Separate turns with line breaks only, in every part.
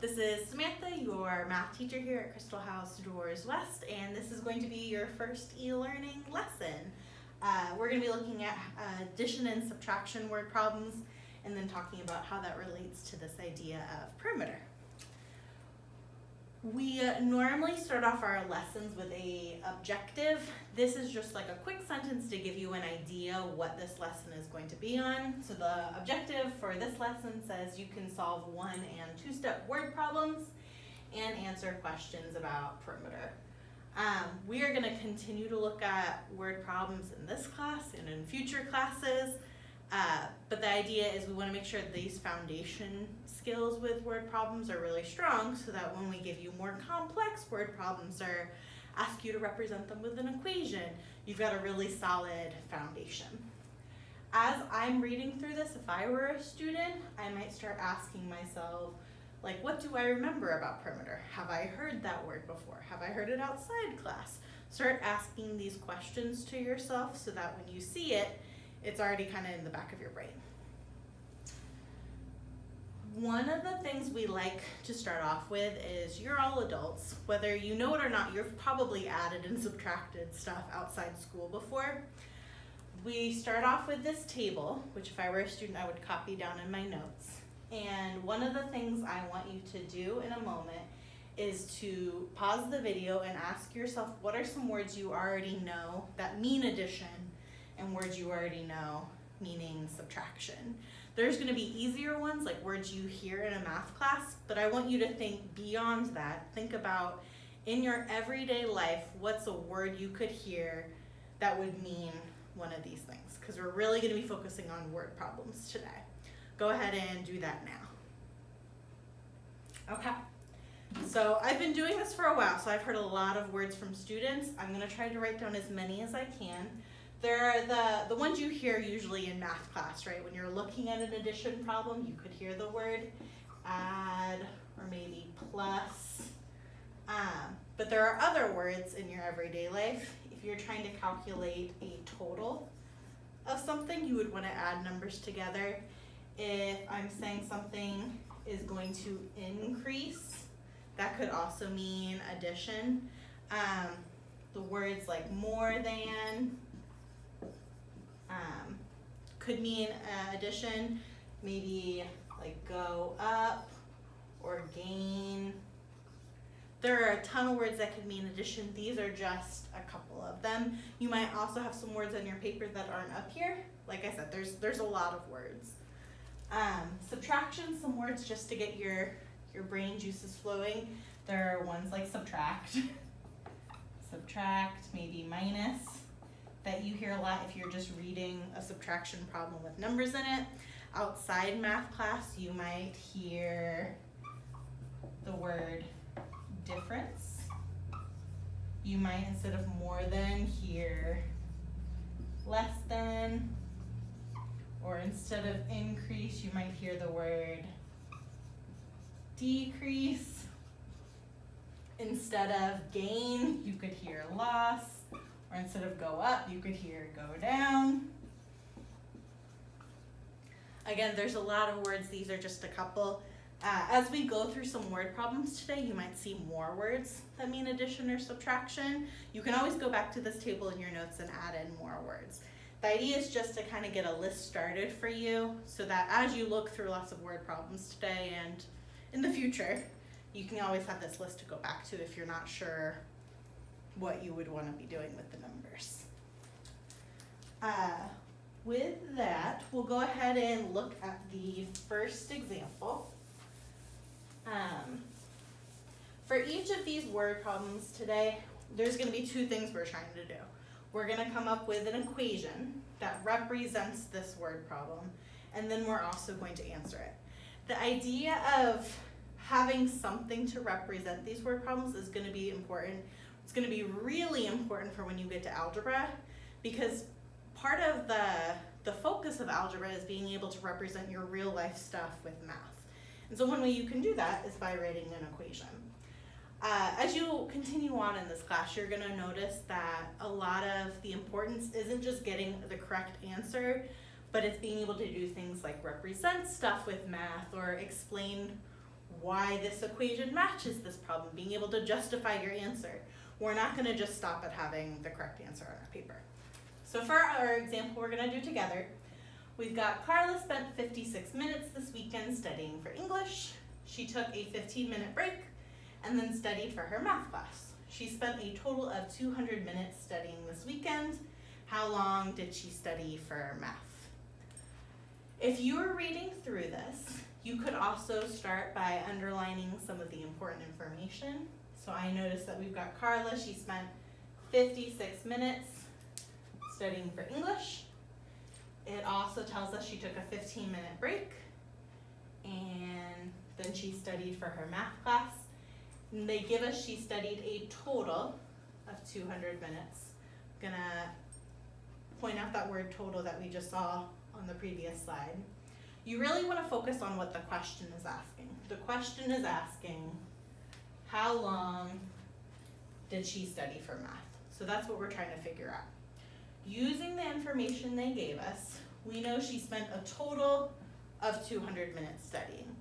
this is Samantha, your math teacher here at Crystal House Doors West, and this is going to be your first e-learning lesson. We're going to be looking at addition and subtraction word problems, and then talking about how that relates to this idea of perimeter. We normally start off our lessons with an objective. This is just like a quick sentence to give you an idea what this lesson is going to be on. So the objective for this lesson says you can solve 1- and 2-step word problems and answer questions about perimeter. We are going to continue to look at word problems in this class and in future classes. But the idea is we want to make sure that these foundation skills with word problems are really strong so that when we give you more complex word problems or ask you to represent them with an equation, you've got a really solid foundation. As I'm reading through this, if I were a student, I might start asking myself, like, what do I remember about perimeter? Have I heard that word before? Have I heard it outside class? Start asking these questions to yourself so that when you see it, it's already kind of in the back of your brain. One of the things we like to start off with is you're all adults. Whether you know it or not, you've probably added and subtracted stuff outside school before. We start off with this table, which if I were a student, I would copy down in my notes. And one of the things I want you to do in a moment is to pause the video and ask yourself, what are some words you already know that mean addition and words you already know meaning subtraction? There's going to be easier ones, like words you hear in a math class, but I want you to think beyond that. Think about, in your everyday life, what's a word you could hear that would mean one of these things? Because we're really going to be focusing on word problems today. Go ahead and do that now. Okay. So I've been doing this for a while, so I've heard a lot of words from students. I'm going to try to write down as many as I can. There are the ones you hear usually in math class, right? When you're looking at an addition problem, you could hear the word add or maybe plus. But there are other words in your everyday life. If you're trying to calculate a total of something, you would want to add numbers together. If I'm saying something is going to increase, that could also mean addition. The words like more than, could mean addition, maybe like go up or gain. There are a ton of words that could mean addition. These are just a couple of them. You might also have some words on your paper that aren't up here. Like I said, there's a lot of words. Subtraction, some words just to get your brain juices flowing. There are ones like subtract, maybe minus, that you hear a lot if you're just reading a subtraction problem with numbers in it. Outside math class, you might hear the word difference. You might, instead of more than, hear less than. Or instead of increase, you might hear the word decrease. Instead of gain, you could hear loss. Or instead of go up, you could hear go down. Again, there's a lot of words. These are just a couple. As we go through some word problems today, you might see more words that mean addition or subtraction. You can always go back to this table in your notes and add in more words. The idea is just to kind of get a list started for you so that as you look through lots of word problems today and in the future, you can always have this list to go back to if you're not sure what you would want to be doing with the numbers. With that, we'll go ahead and look at the first example. For each of these word problems today, there's going to be two things we're trying to do. We're going to come up with an equation that represents this word problem, and then we're also going to answer it. The idea of having something to represent these word problems is going to be important. It's going to be really important for when you get to algebra, because part of the focus of algebra is being able to represent your real life stuff with math. And so one way you can do that is by writing an equation. As you continue on in this class, you're going to notice that a lot of the importance isn't just getting the correct answer, but it's being able to do things like represent stuff with math or explain why this equation matches this problem, being able to justify your answer. We're not going to just stop at having the correct answer on our paper. So for our example we're going to do together, we've got Carla spent 56 minutes this weekend studying for English. She took a 15-minute break and then studied for her math class. She spent a total of 200 minutes studying this weekend. How long did she study for math? If you were reading through this, you could also start by underlining some of the important information. So I noticed that we've got Carla, she spent 56 minutes studying for English. It also tells us she took a 15-minute break, and then she studied for her math class. And they give us she studied a total of 200 minutes. I'm gonna point out that word total that we just saw on the previous slide. You really want to focus on what the question is asking. The question is asking, how long did she study for math? So that's what we're trying to figure out. Using the information they gave us, we know she spent a total of 200 minutes studying.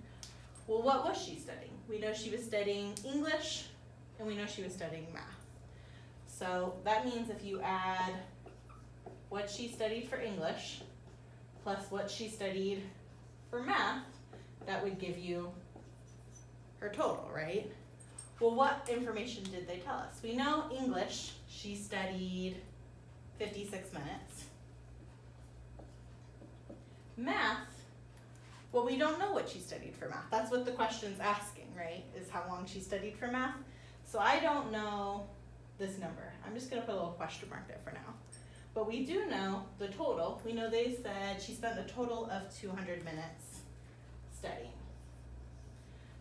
Well, what was she studying? We know she was studying English, and we know she was studying math. So that means if you add what she studied for English plus what she studied for math, that would give you her total, right? Well, what information did they tell us? We know English, she studied 56 minutes. Math, well, we don't know what she studied for math. That's what the question's asking, right? Is how long she studied for math. So I don't know this number. I'm just gonna put a little question mark there for now. But we do know the total. We know they said she spent a total of 200 minutes studying.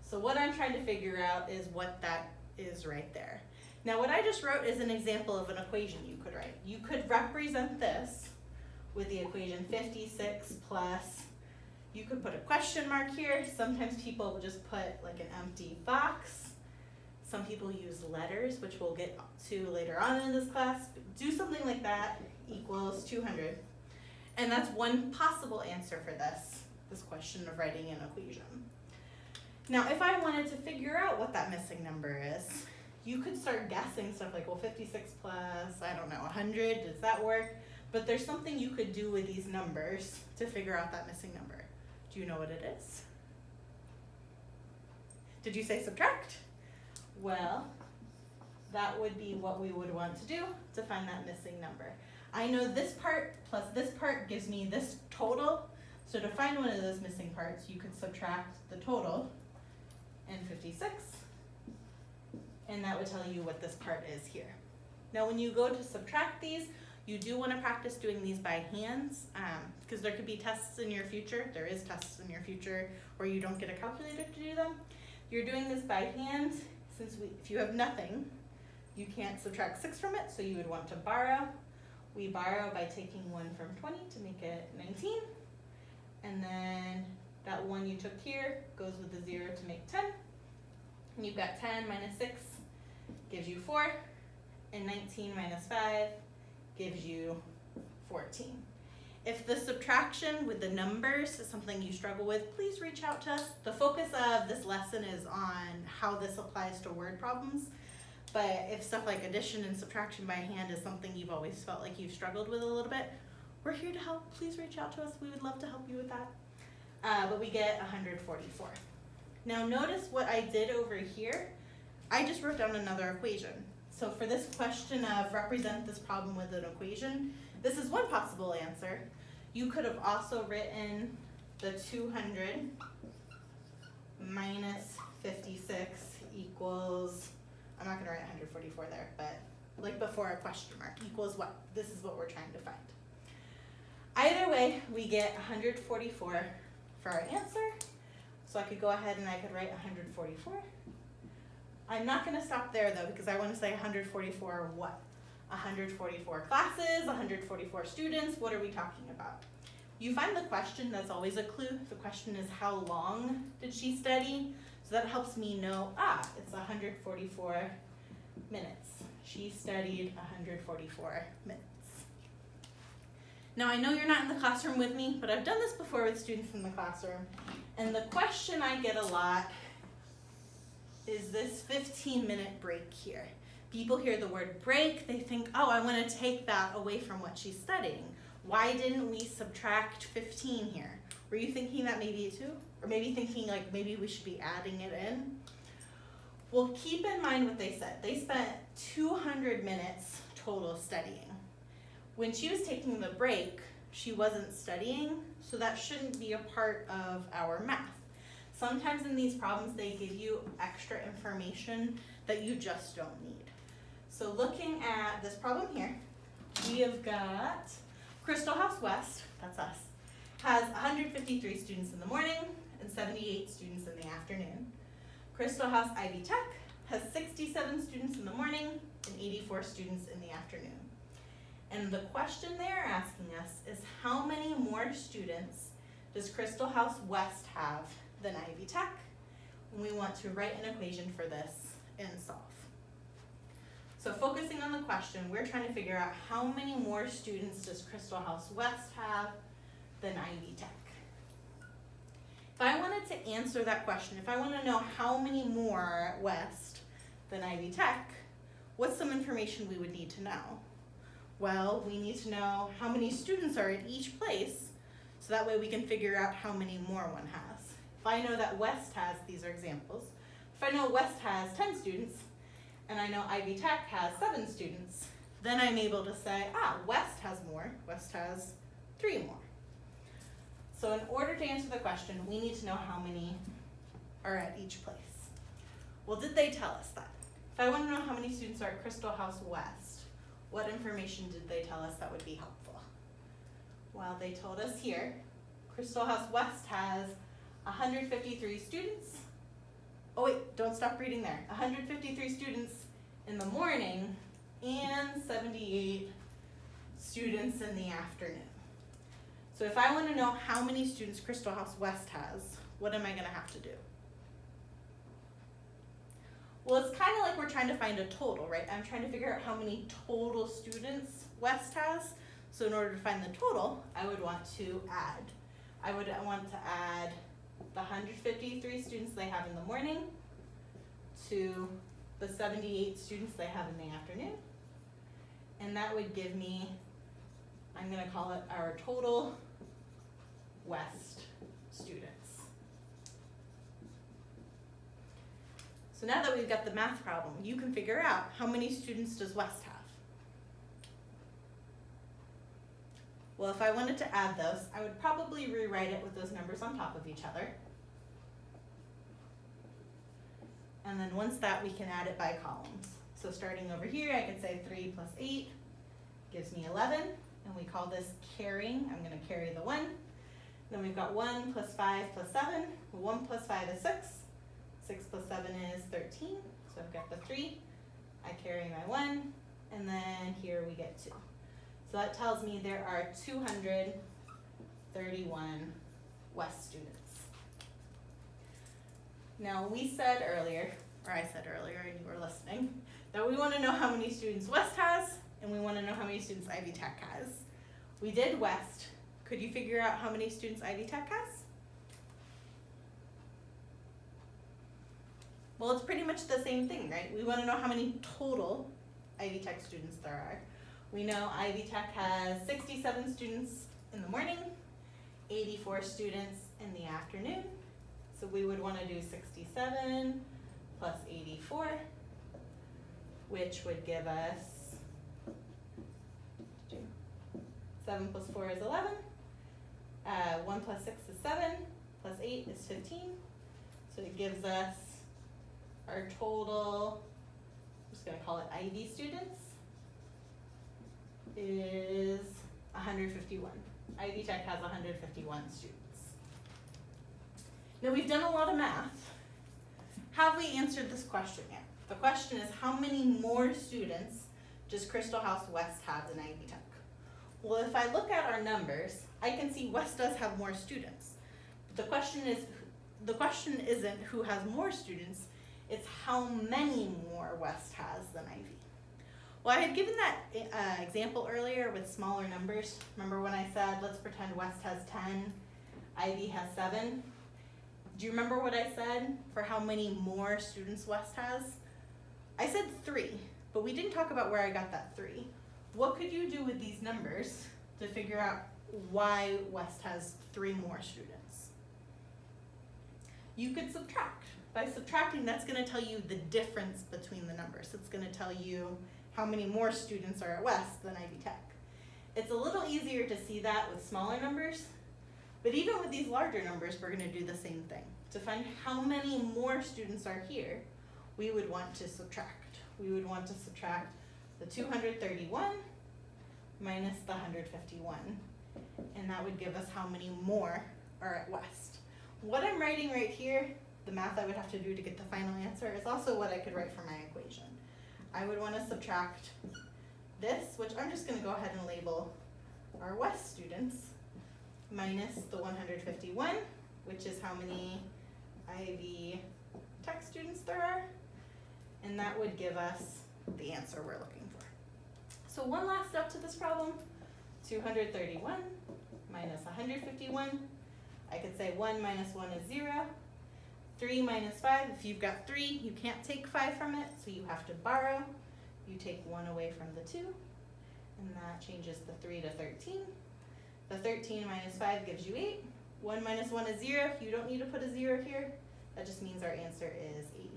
So what I'm trying to figure out is what that is right there. Now what I just wrote is an example of an equation you could write. You could represent this with the equation 56 plus, you could put a question mark here. Sometimes people will just put like an empty box. Some people use letters, which we'll get to later on in this class. Do something like that, equals 200. And that's one possible answer for this question of writing an equation. Now, if I wanted to figure out what that missing number is, you could start guessing stuff like, well, 56 plus, I don't know, 100, does that work? But there's something you could do with these numbers to figure out that missing number. Do you know what it is? Did you say subtract? Well, that would be what we would want to do to find that missing number. I know this part plus this part gives me this total. So to find one of those missing parts, you could subtract the total and 56, and that would tell you what this part is here. Now when you go to subtract these, you do want to practice doing these by hands, because there could be tests in your future. There is tests in your future where you don't get a calculator to do them. You're doing this by hand. Since if you have nothing, you can't subtract 6 from it, so you would want to borrow. We borrow by taking 1 from 20 to make it 19. And then that 1 you took here goes with the 0 to make 10. And you've got 10 minus 6 gives you 4. And 19 minus 5 gives you 14. If the subtraction with the numbers is something you struggle with, please reach out to us. The focus of this lesson is on how this applies to word problems. But if stuff like addition and subtraction by hand is something you've always felt like you've struggled with a little bit, we're here to help. Please reach out to us. We would love to help you with that. But we get 144. Now notice what I did over here. I just wrote down another equation. So for this question of represent this problem with an equation, this is one possible answer. You could have also written the 200 minus 56 equals, I'm not going to write 144 there, but like before a question mark, equals what? This is what we're trying to find. Either way, we get 144 for our answer. So I could go ahead and I could write 144. I'm not going to stop there though, because I want to say 144 what? 144 classes, 144 students, what are we talking about? You find the question, that's always a clue. The question is how long did she study? So that helps me know, it's 144 minutes. She studied 144 minutes. Now I know you're not in the classroom with me, but I've done this before with students in the classroom. And the question I get a lot is this 15-minute break here. People hear the word break, they think, oh, I want to take that away from what she's studying. Why didn't we subtract 15 here? Were you thinking that maybe too? Or maybe thinking like maybe we should be adding it in? Well, keep in mind what they said. They spent 200 minutes total studying. When she was taking the break, she wasn't studying, so that shouldn't be a part of our math. Sometimes in these problems, they give you extra information that you just don't need. So looking at this problem here, we have got Crystal House West, that's us, has 153 students in the morning and 78 students in the afternoon. Crystal House Ivy Tech has 67 students in the morning and 84 students in the afternoon. And the question they're asking us is how many more students does Crystal House West have than Ivy Tech? And we want to write an equation for this and solve. So focusing on the question, we're trying to figure out how many more students does Crystal House West have than Ivy Tech. If I wanted to answer that question, if I want to know how many more are at West than Ivy Tech, what's some information we would need to know? Well, we need to know how many students are at each place, so that way we can figure out how many more one has. If I know that West has, these are examples, if I know West has 10 students, and I know Ivy Tech has 7 students, then I'm able to say, West has more, West has 3 more. So in order to answer the question, we need to know how many are at each place. Well, did they tell us that? If I want to know how many students are at Crystal House West, what information did they tell us that would be helpful? Well, they told us here, Crystal House West has 153 students. Oh wait, don't stop reading there. 153 students in the morning and 78 students in the afternoon. So if I want to know how many students Crystal House West has, what am I going to have to do? Well, it's kind of like we're trying to find a total, right? I'm trying to figure out how many total students West has. So in order to find the total, I would want to add. I would want to add the 153 students they have in the morning to the 78 students they have in the afternoon. And that would give me, I'm going to call it our total West students. So now that we've got the math problem, you can figure out how many students does West have. Well, if I wanted to add those, I would probably rewrite it with those numbers on top of each other. And then once that, we can add it by columns. So starting over here, I could say 3 plus 8 gives me 11, and we call this carrying. I'm going to carry the 1. Then we've got 1 plus 5 plus 7. 1 plus 5 is 6. 6 plus 7 is 13. So I've got the 3. I carry my 1, and then here we get 2. So that tells me there are 231 West students. Now we said earlier, or I said earlier and you were listening, that we want to know how many students West has, and we want to know how many students Ivy Tech has. We did West. Could you figure out how many students Ivy Tech has? Well, it's pretty much the same thing, right? We want to know how many total Ivy Tech students there are. We know Ivy Tech has 67 students in the morning, 84 students in the afternoon. So we would want to do 67 plus 84, which would give us 7 plus 4 is 11. 1 plus 6 is 7, plus 8 is 15. So it gives us our total, I'm just going to call it Ivy students, is 151. Ivy Tech has 151 students. Now we've done a lot of math. Have we answered this question yet? The question is, how many more students does Crystal House West have than Ivy Tech? Well, if I look at our numbers, I can see West does have more students. But the question isn't who has more students, it's how many more West has than Ivy. Well, I had given that example earlier with smaller numbers. Remember when I said, let's pretend West has 10, Ivy has 7? Do you remember what I said for how many more students West has? I said 3, but we didn't talk about where I got that 3. What could you do with these numbers to figure out why West has 3 more students? You could subtract. By subtracting, that's going to tell you the difference between the numbers. It's going to tell you how many more students are at West than Ivy Tech. It's a little easier to see that with smaller numbers, but even with these larger numbers, we're going to do the same thing. To find how many more students are here, we would want to subtract. We would want to subtract the 231 minus the 151, and that would give us how many more are at West. What I'm writing right here, the math I would have to do to get the final answer, is also what I could write for my equation. I would want to subtract this, which I'm just going to go ahead and label our West students, minus the 151, which is how many Ivy Tech students there are, and that would give us the answer we're looking for. So one last step to this problem, 231 minus 151. I could say 1 minus 1 is 0. 3 minus 5, if you've got 3, you can't take 5 from it, so you have to borrow. You take 1 away from the 2, and that changes the 3 to 13. The 13 minus 5 gives you 8. 1 minus 1 is 0. You don't need to put a 0 here. That just means our answer is 80.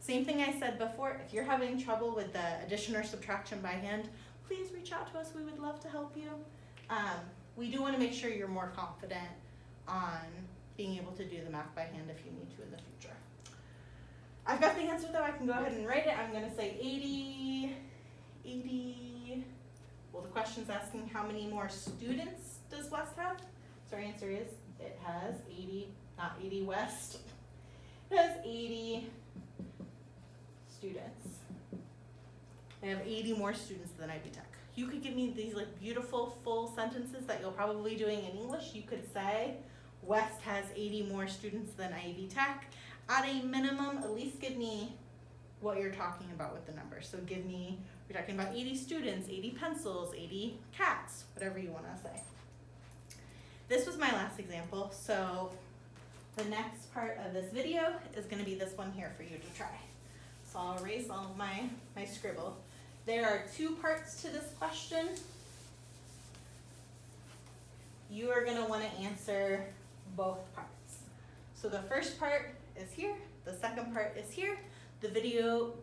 Same thing I said before, if you're having trouble with the addition or subtraction by hand, please reach out to us. We would love to help you. We do want to make sure you're more confident on being able to do the math by hand if you need to in the future. I've got the answer though, I can go ahead and write it. I'm going to say 80. Well, the question's asking how many more students does West have? So our answer is it has 80, not 80 West. It has 80 students. They have 80 more students than Ivy Tech. You could give me these like beautiful full sentences that you'll probably be doing in English. You could say West has 80 more students than Ivy Tech. At a minimum, at least give me what you're talking about with the numbers. So give me, we're talking about 80 students, 80 pencils, 80 cats, whatever you want to say. This was my last example, so the next part of this video is going to be this one here for you to try. So I'll erase all of my scribble. There are 2 parts to this question. You are going to want to answer both parts. So the first part is here, the second part is here. The video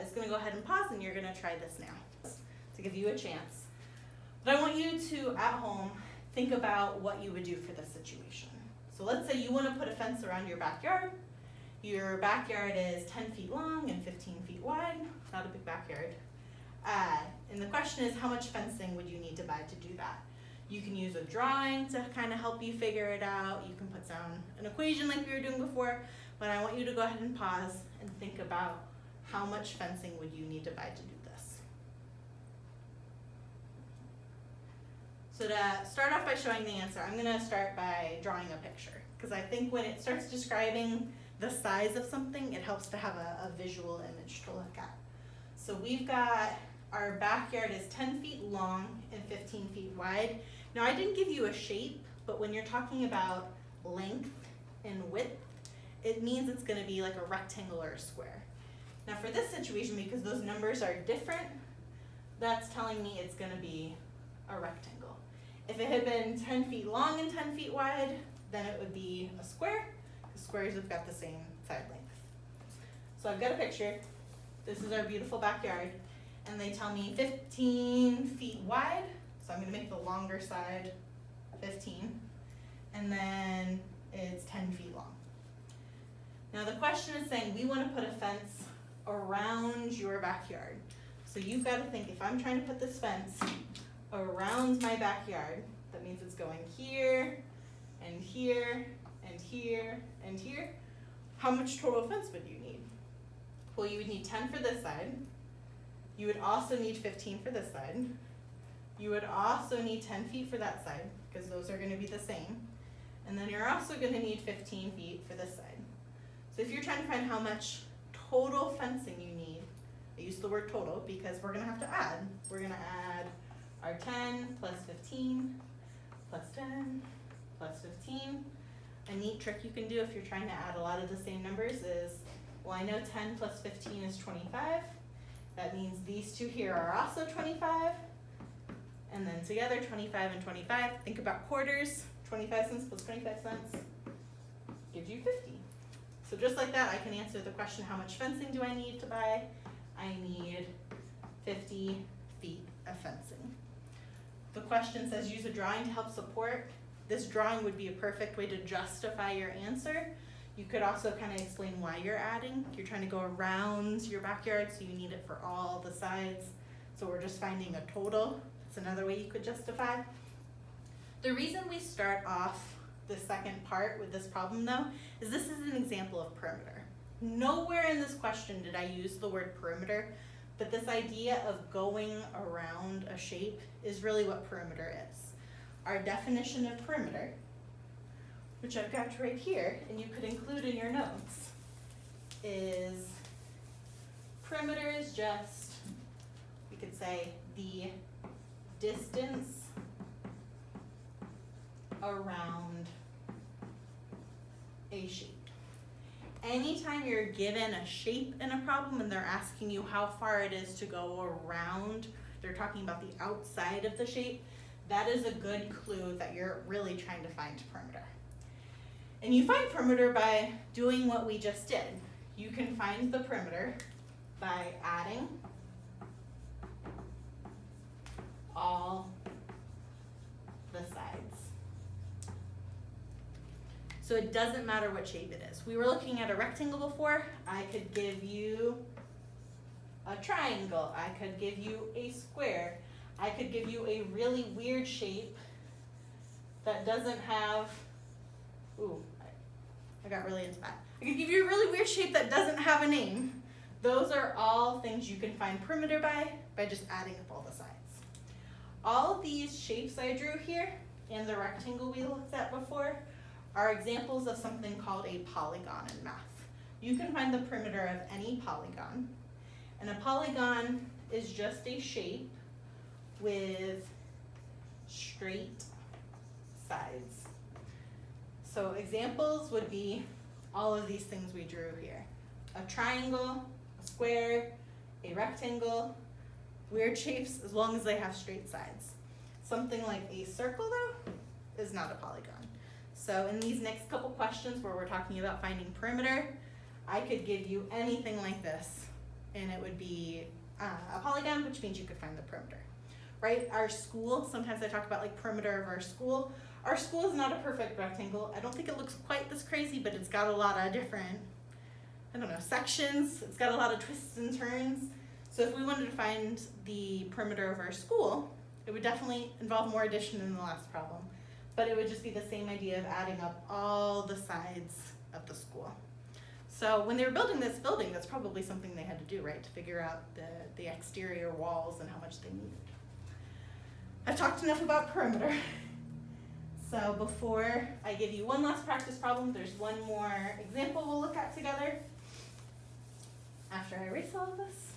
is going to go ahead and pause, and you're going to try this now to give you a chance. But I want you to, at home, think about what you would do for this situation. So let's say you want to put a fence around your backyard. Your backyard is 10 feet long and 15 feet wide, not a big backyard. And the question is, how much fencing would you need to buy to do that? You can use a drawing to kind of help you figure it out. You can put down an equation like we were doing before, but I want you to go ahead and pause and think about how much fencing would you need to buy to do this. So to start off by showing the answer, I'm going to start by drawing a picture, because I think when it starts describing the size of something, it helps to have a visual image to look at. So we've got, our backyard is 10 feet long and 15 feet wide. Now I didn't give you a shape, but when you're talking about length and width, it means it's going to be like a rectangle or a square. Now for this situation, because those numbers are different, that's telling me it's going to be a rectangle. If it had been 10 feet long and 10 feet wide, then it would be a square, because squares have got the same side length. So I've got a picture. This is our beautiful backyard, and they tell me 15 feet wide, so I'm going to make the longer side 15, and then it's 10 feet long. Now the question is saying we want to put a fence around your backyard. So you've got to think, if I'm trying to put this fence around my backyard, that means it's going here, and here, and here, and here. How much total fence would you need? Well, you would need 10 for this side. You would also need 15 for this side. You would also need 10 feet for that side, because those are going to be the same. And then you're also going to need 15 feet for this side. So if you're trying to find how much total fencing you need, I use the word total because we're going to have to add. We're going to add our 10 plus 15 plus 10 plus 15 A neat trick you can do if you're trying to add a lot of the same numbers is, well, I know 10 plus 15 is 25. That means these two here are also 25. And then together, 25 and 25. Think about quarters. 25 cents plus 25 cents gives you 50. So just like that, I can answer the question, how much fencing do I need to buy? I need 50 feet of fencing. The question says use a drawing to help support. This drawing would be a perfect way to justify your answer. You could also kind of explain why you're adding. You're trying to go around your backyard, so you need it for all the sides. So we're just finding a total. That's another way you could justify. The reason we start off the second part with this problem though, is this is an example of perimeter. Nowhere in this question did I use the word perimeter, but this idea of going around a shape is really what perimeter is. Our definition of perimeter, which I've got right here, and you could include in your notes, is perimeter is just, we could say, the distance around a shape. Anytime you're given a shape in a problem and they're asking you how far it is to go around, they're talking about the outside of the shape, that is a good clue that you're really trying to find perimeter. And you find perimeter by doing what we just did. You can find the perimeter by adding all the sides. So it doesn't matter what shape it is. We were looking at a rectangle before. I could give you a triangle. I could give you a square. I could give you a really weird shape that doesn't have, ooh, I got really into that. I could give you a really weird shape that doesn't have a name. Those are all things you can find perimeter by just adding up all the sides. All of these shapes I drew here and the rectangle we looked at before are examples of something called a polygon in math. You can find the perimeter of any polygon, and a polygon is just a shape with straight sides. So examples would be all of these things we drew here. A triangle, a square, a rectangle, weird shapes as long as they have straight sides. Something like a circle though is not a polygon. So in these next couple questions where we're talking about finding perimeter, I could give you anything like this and it would be a polygon, which means you could find the perimeter. Right? Our school, sometimes I talk about like perimeter of our school. Our school is not a perfect rectangle. I don't think it looks quite this crazy, but it's got a lot of different, I don't know, sections. It's got a lot of twists and turns. So if we wanted to find the perimeter of our school, it would definitely involve more addition than the last problem. But it would just be the same idea of adding up all the sides of the school. So when they were building this building, that's probably something they had to do, right? To figure out the exterior walls and how much they needed. I've talked enough about perimeter. So before I give you one last practice problem, there's one more example we'll look at together after I erase all of this.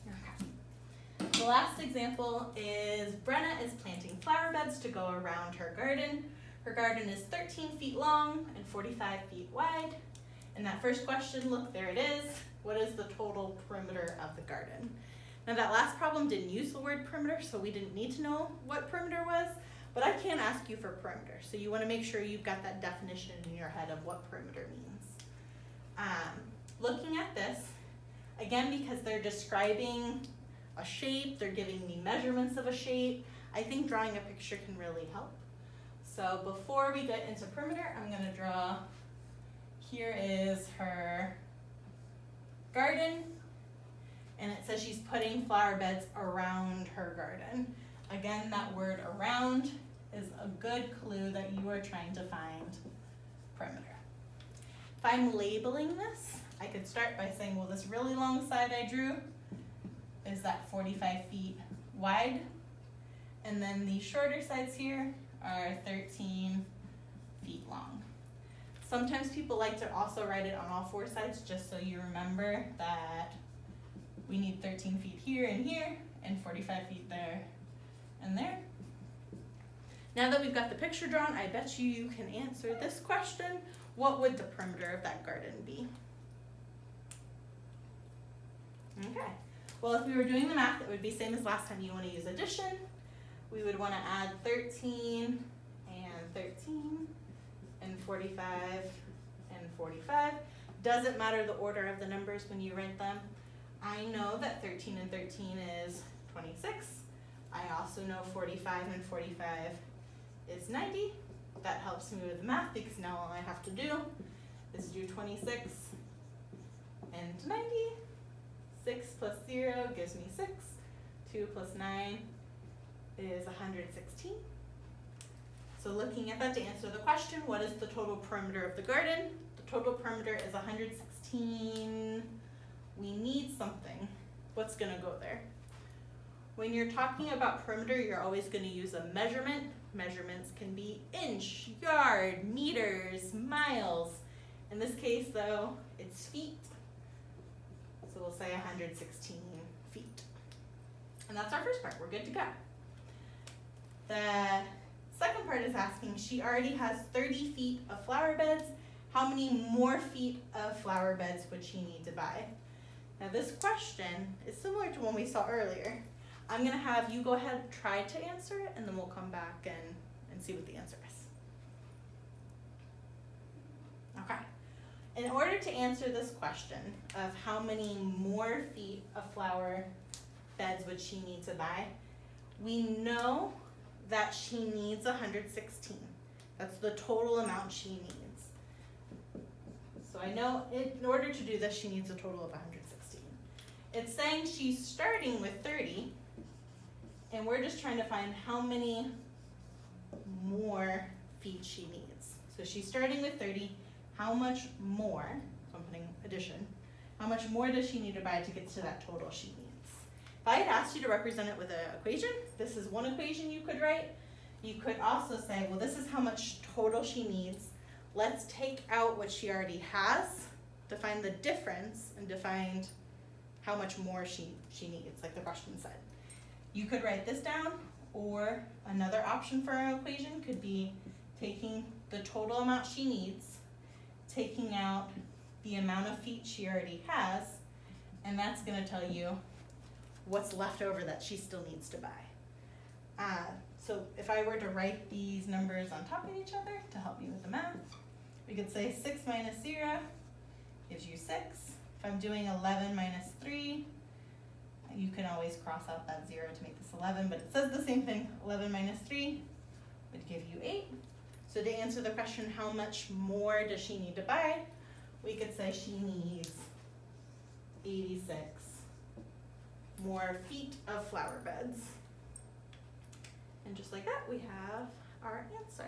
Okay. The last example is Brenna is planting flower beds to go around her garden. Her garden is 13 feet long and 45 feet wide. And that first question, look, there it is. What is the total perimeter of the garden? Now that last problem didn't use the word perimeter, so we didn't need to know what perimeter was, but I can ask you for perimeter. So you wanna make sure you've got that definition in your head of what perimeter means. Looking at this, again, because they're describing a shape, they're giving me measurements of a shape, I think drawing a picture can really help. So before we get into perimeter, I'm gonna draw, here is her garden, and it says she's putting flower beds around her garden. Again, that word around is a good clue that you are trying to find perimeter. If I'm labeling this, I could start by saying, well, this really long side I drew is that 45 feet wide, and then the shorter sides here are 13 feet long. Sometimes people like to also write it on all four sides just so you remember that we need 13 feet here and 45 feet there and there. Now that we've got the picture drawn, I bet you can answer this question. What would the perimeter of that garden be? Okay, well, if we were doing the math, it would be same as last time. You want to use addition. We would want to add 13 and 13 and 45 and 45. Doesn't matter the order of the numbers when you write them. I know that 13 and 13 is 26. I also know 45 and 45 is 90. That helps me with the math because now all I have to do is do 26 and 90. 6 plus 0 gives me 6. 2 plus 9 is 116. So looking at that to answer the question, what is the total perimeter of the garden? The total perimeter is 116. We need something. What's going to go there? When you're talking about perimeter, you're always going to use a measurement. Measurements can be inch, yard, meters, miles. In this case, though, it's feet. So we'll say 116 feet. And that's our first part. We're good to go. The second part is asking, she already has 30 feet of flower beds. How many more feet of flower beds would she need to buy? Now this question is similar to one we saw earlier. I'm going to have you go ahead and try to answer it, and then we'll come back and see what the answer is. Okay. In order to answer this question of how many more feet of flower beds would she need to buy, we know that she needs 116. That's the total amount she needs. So I know in order to do this, she needs a total of 116. It's saying she's starting with 30, and we're just trying to find how many more feet she needs. So she's starting with 30. How much more, so I'm putting addition, how much more does she need to buy to get to that total she needs? If I had asked you to represent it with an equation, this is one equation you could write. You could also say, well, this is how much total she needs. Let's take out what she already has, define the difference, and define how much more she needs, like the question said. You could write this down, or another option for an equation could be taking the total amount she needs, taking out the amount of feet she already has, and that's going to tell you what's left over that she still needs to buy. So if I were to write these numbers on top of each other to help me with the math, we could say 6 minus 0 gives you 6. If I'm doing 11 minus 3, you can always cross out that 0 to make this 11, but it says the same thing. 11 minus 3 would give you 8. So to answer the question, how much more does she need to buy? We could say she needs 86 more feet of flower beds. And just like that, we have our answer.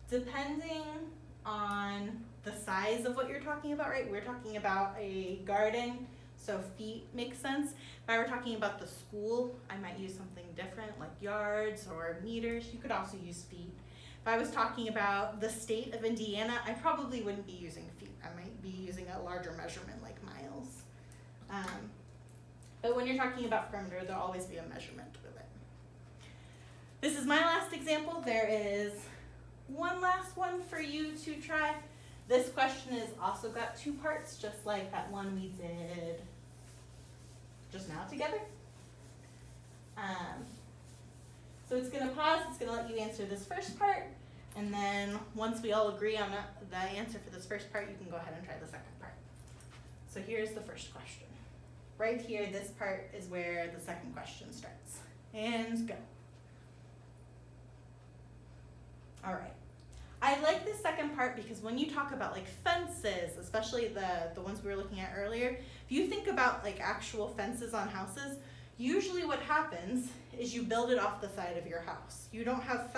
Depending on the size of what you're talking about, right? We're talking about a garden, so feet makes sense. If I were talking about the school, I might use something different, like yards or meters. You could also use feet. If I was talking about the state of Indiana, I probably wouldn't be using feet. I might be using a larger measurement like miles. But when you're talking about perimeter, there'll always be a measurement with it. This is my last example. There is one last one for you to try. This question has also got 2 parts, just like that one we did just now together. So it's going to pause. It's going to let you answer this first part. And then once we all agree on the answer for this first part, you can go ahead and try the second part. So here's the first question. Right here, this part is where the second question starts. And go. All right. I like this second part because when you talk about like fences, especially the ones we were looking at earlier, if you think about like actual fences on houses, usually what happens is you build it off the side of your house. You don't have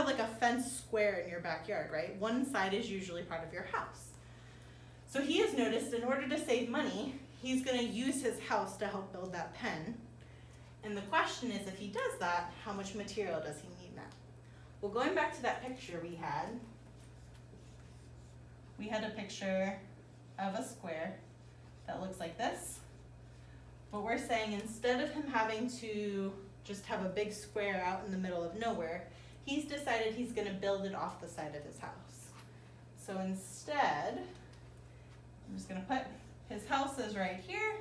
like a fence square in your backyard, right? One side is usually part of your house. So he has noticed in order to save money, he's going to use his house to help build that pen. And the question is, if he does that, how much material does he need now? Well, going back to that picture we had a picture of a square that looks like this. But we're saying instead of him having to just have a big square out in the middle of nowhere. He's decided he's gonna build it off the side of his house. So instead, I'm just gonna put his house is right here.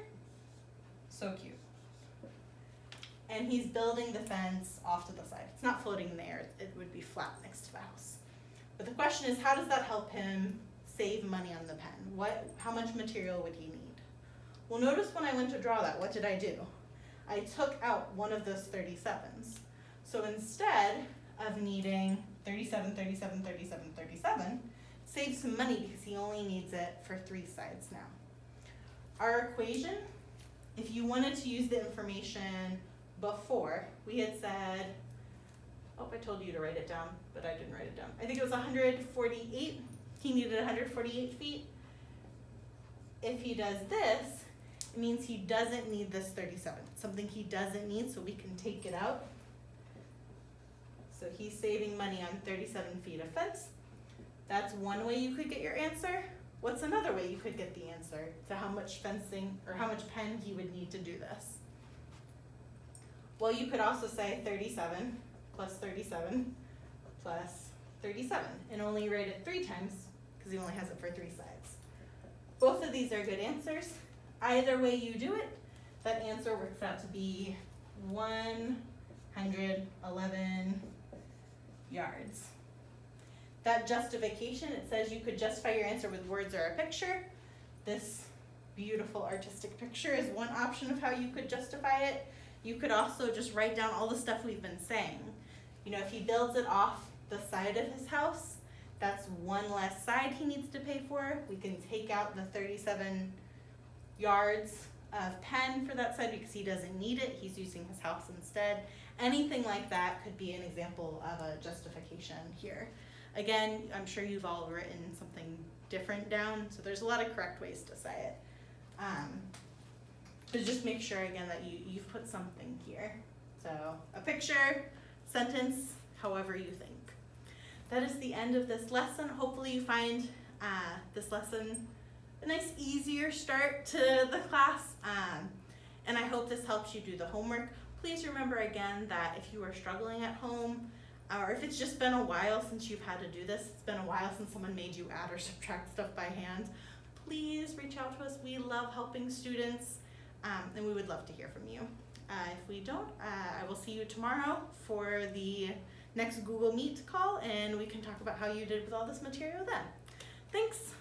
So cute. And he's building the fence off to the side. It's not floating in the air, it would be flat next to the house. But the question is, how does that help him save money on the pen? How much material would he need? Well, notice when I went to draw that, what did I do? I took out one of those 37s. So instead of needing 37, 37, 37, 37, save some money because he only needs it for 3 sides now. Our equation, if you wanted to use the information before, we had said, oh, I told you to write it down, but I didn't write it down. I think it was 148. He needed 148 feet. If he does this, it means he doesn't need this 37. Something he doesn't need, so we can take it out. So he's saving money on 37 feet of fence. That's one way you could get your answer. What's another way you could get the answer to how much fencing or how much pen he would need to do this? Well, you could also say 37 plus 37 plus 37 and only write it 3 times because he only has it for 3 sides. Both of these are good answers. Either way you do it, that answer works out to be 111 yards. That justification, it says you could justify your answer with words or a picture. This beautiful artistic picture is one option of how you could justify it. You could also just write down all the stuff we've been saying. You know, if he builds it off the side of his house, that's one less side he needs to pay for. We can take out the 37 yards of pen for that side because he doesn't need it. He's using his house instead. Anything like that could be an example of a justification here. Again, I'm sure you've all written something different down, so there's a lot of correct ways to say it. But just make sure again that you've put something here. So a picture, sentence, however you think. That is the end of this lesson. Hopefully you find this lesson a nice easier start to the class. And I hope this helps you do the homework. Please remember again that if you are struggling at home, or if it's just been a while since you've had to do this, it's been a while since someone made you add or subtract stuff by hand, please reach out to us. We love helping students, and we would love to hear from you. If we don't, I will see you tomorrow for the next Google Meet call, and we can talk about how you did with all this material then. Thanks.